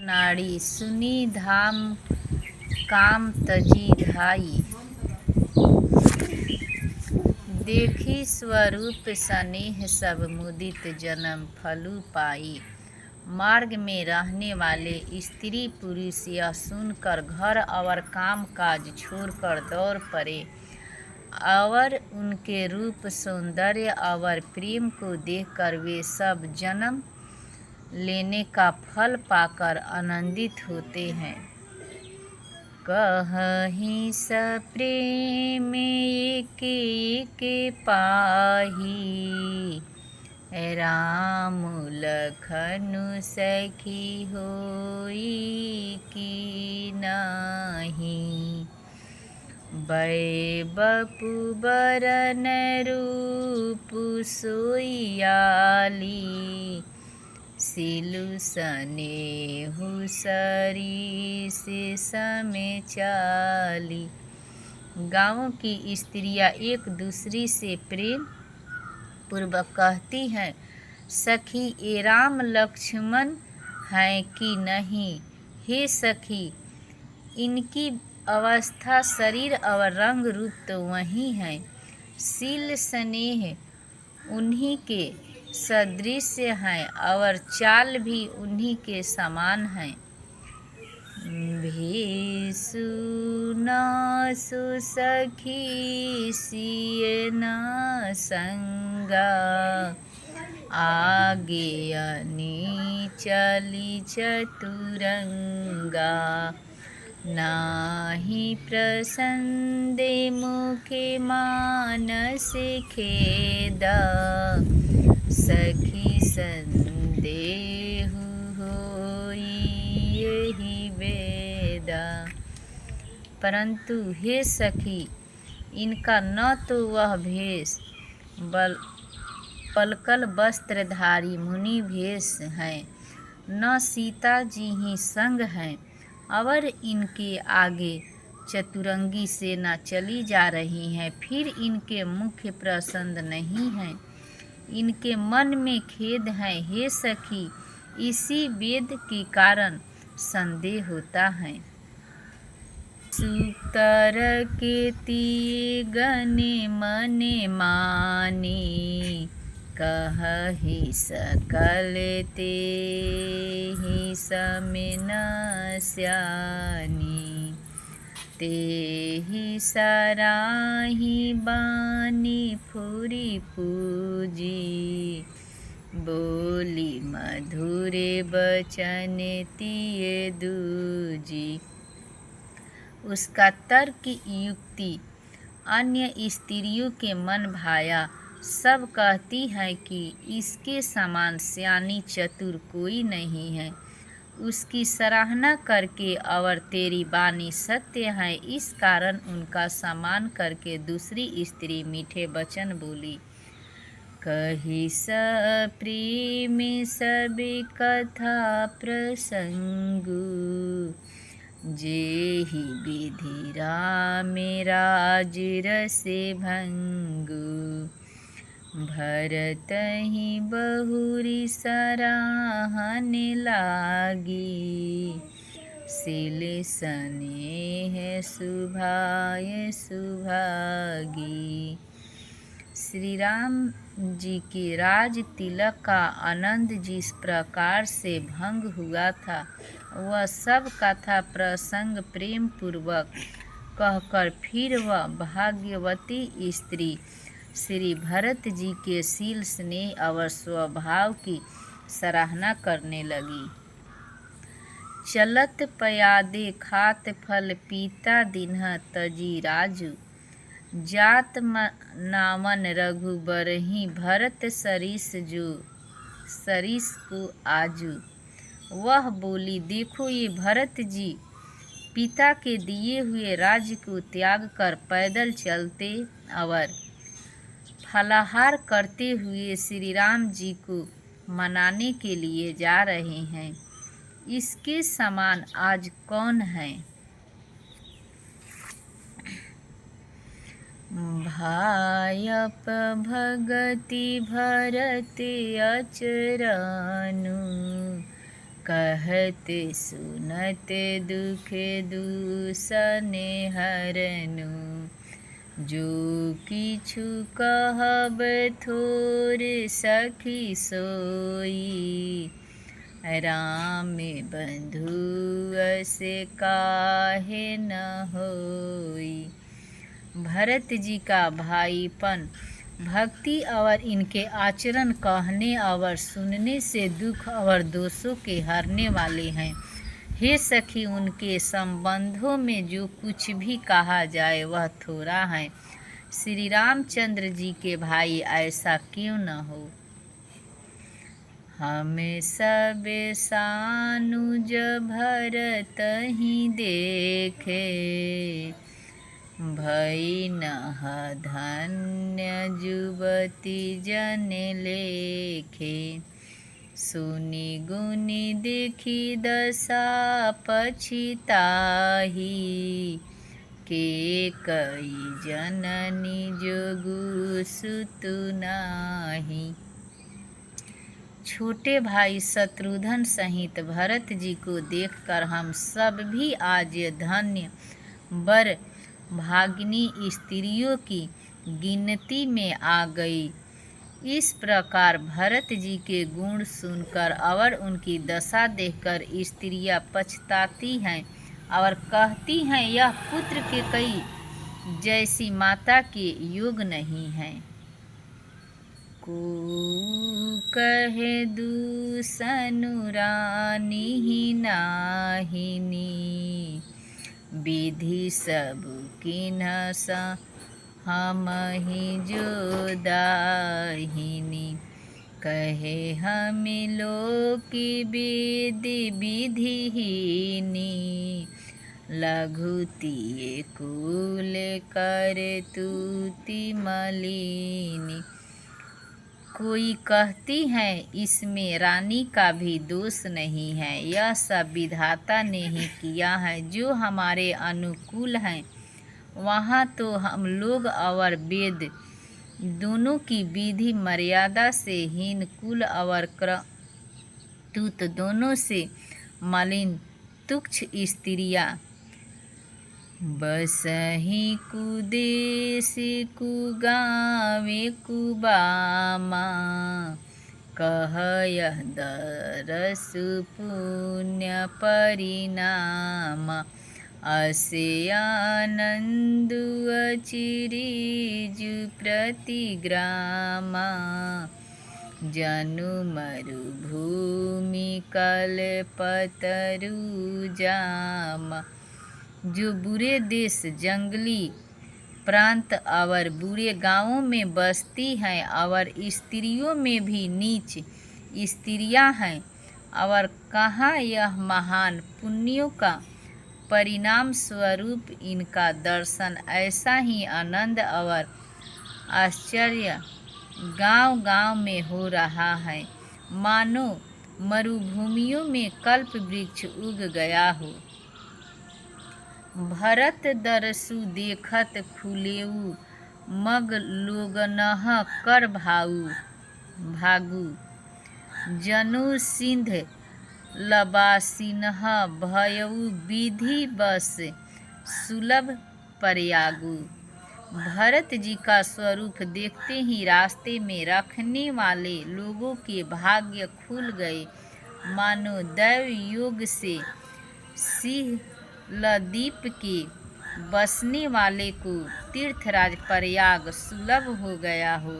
नाड़ी सुनी धाम काम तजी धाई। देखी स्वरूप स्नेह सब मुदित जन्म फलु पाई। मार्ग में रहने वाले स्त्री पुरुष यह सुनकर घर और काम काज छोड़कर दौड़ पड़े और उनके रूप सौंदर्य और प्रेम को देखकर वे सब जन्म लेने का फल पाकर आनंदित होते हैं। कहीं सप्रेम एक एक पाही, राम लखनु सखी होई की नाही। बै बपु बरन रूप सोयाली, सिलु स्नेहु सरी से समय चाली। गाँव की स्त्रियाँ एक दूसरी से प्रेम पूर्वक कहती हैं, सखी ये राम लक्ष्मण हैं कि नहीं। हे सखी, इनकी अवस्था शरीर और रंग रूप तो वही हैं। शील स्नेह उन्हीं के सदृश हैं और चाल भी उन्हीं के समान हैं। भेषु नासु सखी सिय न संगा, आगे अनी चली चतुरंगा। नाही प्रसंदे मुखे मानस खेदा, सखी संदेहु होई यही वेदा। परंतु हे सखी, इनका न तो वह भेष पलकल वस्त्रधारी मुनि भेष हैं, न सीता जी ही संग हैं और इनके आगे चतुरंगी सेना चली जा रही हैं। फिर इनके मुख्य प्रसन्न नहीं हैं, इनके मन में खेद है। हे सखी, इसी वेद के कारण संदेह होता है। सुतर के तिये गने मने मानी, कहहि सकल ते ही समय न स्यानी। तेहि सराही बानी फुरी पूजी, बोली मधुरे बचन तिये दूजी। उसका तर्क युक्ति अन्य स्त्रियों के मन भाया। सब कहती हैं कि इसके समान सियानी चतुर कोई नहीं है। उसकी सराहना करके और तेरी वाणी सत्य है, इस कारण उनका सम्मान करके दूसरी स्त्री मीठे वचन बोली। कही सप्रेम सब कथा प्रसंगु, जेहि विधि राम राज रसे भंगु। भरत ही बहुरी सराहन लागी, शील स्नेह सुभाय सुभागी। श्री राम जी के राज तिलक का आनंद जिस प्रकार से भंग हुआ था, वह सब कथा प्रसंग प्रेम पूर्वक कहकर फिर वह भाग्यवती स्त्री श्री भरत जी के शील स्नेह और स्वभाव की सराहना करने लगी। चलत पयादे खात फल पीता दिन्ह तजी राजू, जात नामन रघुबरहि भरत सरिस जो सरिस को आजू। वह बोली, देखो ये भरत जी पिता के दिए हुए राज्य को त्याग कर पैदल चलते और फलाहार करते हुए श्री राम जी को मनाने के लिए जा रहे हैं। इसके समान आज कौन है। भायप भगति भरत अचरनु, कहते सुनते दुखे दूसने हरनु, जो किछु कहब थोर सखी सोई, राम बंधु से काहे न होई। भरत जी का भाईपन भक्ति और इनके आचरण कहने और सुनने से दुख और दोषों के हरने वाले हैं। हे सखी, उनके संबंधों में जो कुछ भी कहा जाए वह थोड़ा है। श्री रामचंद्र जी के भाई ऐसा क्यों न हो। हम सब सानुज भरत ही देखे, भई नह धन्य जुवती जन लेखे, सुनि गुनि देखी दशा पछिताही, के कई जननी जोगु सुतु नाही। छोटे भाई शत्रुघ्न सहित भरत जी को देखकर हम सब भी आज धन्य वर भागिनी स्त्रियों की गिनती में आ गई। इस प्रकार भरत जी के गुण सुनकर और उनकी दशा देखकर स्त्रियां पछताती हैं और कहती हैं, यह पुत्र के कई जैसी माता के योग नहीं है। को कहे दूसनु रानी ही नाहिनी, विधि सब किन्ह हम ही जो दाहिनी, कहे हम लोकी विधि विधिहीनी, लघुतिये कुल कर तूति मलिनी। कोई कहती है इसमें रानी का भी दोष नहीं है, यह सब विधाता ने ही किया है। जो हमारे अनुकूल हैं वहाँ तो हम लोग और वेद दोनों की विधि मर्यादा से हीन, कुल और करतूत दोनों से मलिन तुच्छ स्त्रियाँ, बसहि कुदेश कुगावे कुबामा, कह यह दरसु पुण्य परिणाम, असे आनंदु अचिरिजु प्रतिग्रामा, जनु मरुभूमि कल्पतरु जामा। जो बुरे देश, जंगली प्रांत और बुरे गांवों में बसती हैं और स्त्रियों में भी नीच स्त्रियां हैं, और कहाँ यह महान पुण्यों का परिणाम स्वरूप इनका दर्शन ऐसा ही आनंद और आश्चर्य गांव गांव में हो रहा है, मानो मरुभूमियों में कल्प वृक्ष उग गया हो। भरत दरसु देखत फुलेऊ, मग लोगनह कर भागु, जनु सिंध लबासिनह भयऊ, विधि बस सुलभ प्रयागु। भरत जी का स्वरूप देखते ही रास्ते में रखने वाले लोगों के भाग्य खुल गए, मानो दैव योग से सिंह लदीप के बसने वाले को तीर्थराज प्रयाग सुलभ हो गया हो।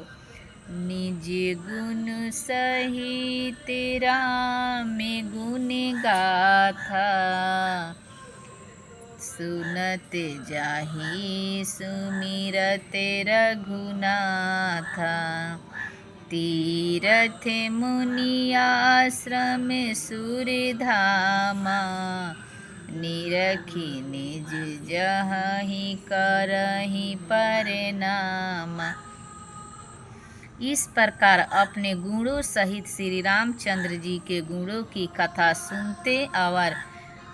निजे गुण सहित राम गुण गाथा, सुनत जाहि सुमिरत रघुनाथा, तीरथ मुनि आश्रम सूर्यधामा, निरखी निज जहि करहि परिणाम। इस प्रकार अपने गुणों सहित श्री रामचंद्र जी के गुणों की कथा सुनते और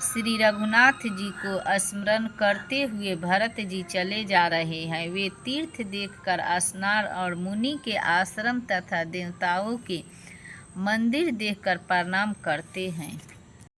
श्री रघुनाथ जी को स्मरण करते हुए भरत जी चले जा रहे हैं। वे तीर्थ देखकर स्नान और मुनि के आश्रम तथा देवताओं के मंदिर देखकर प्रणाम करते हैं।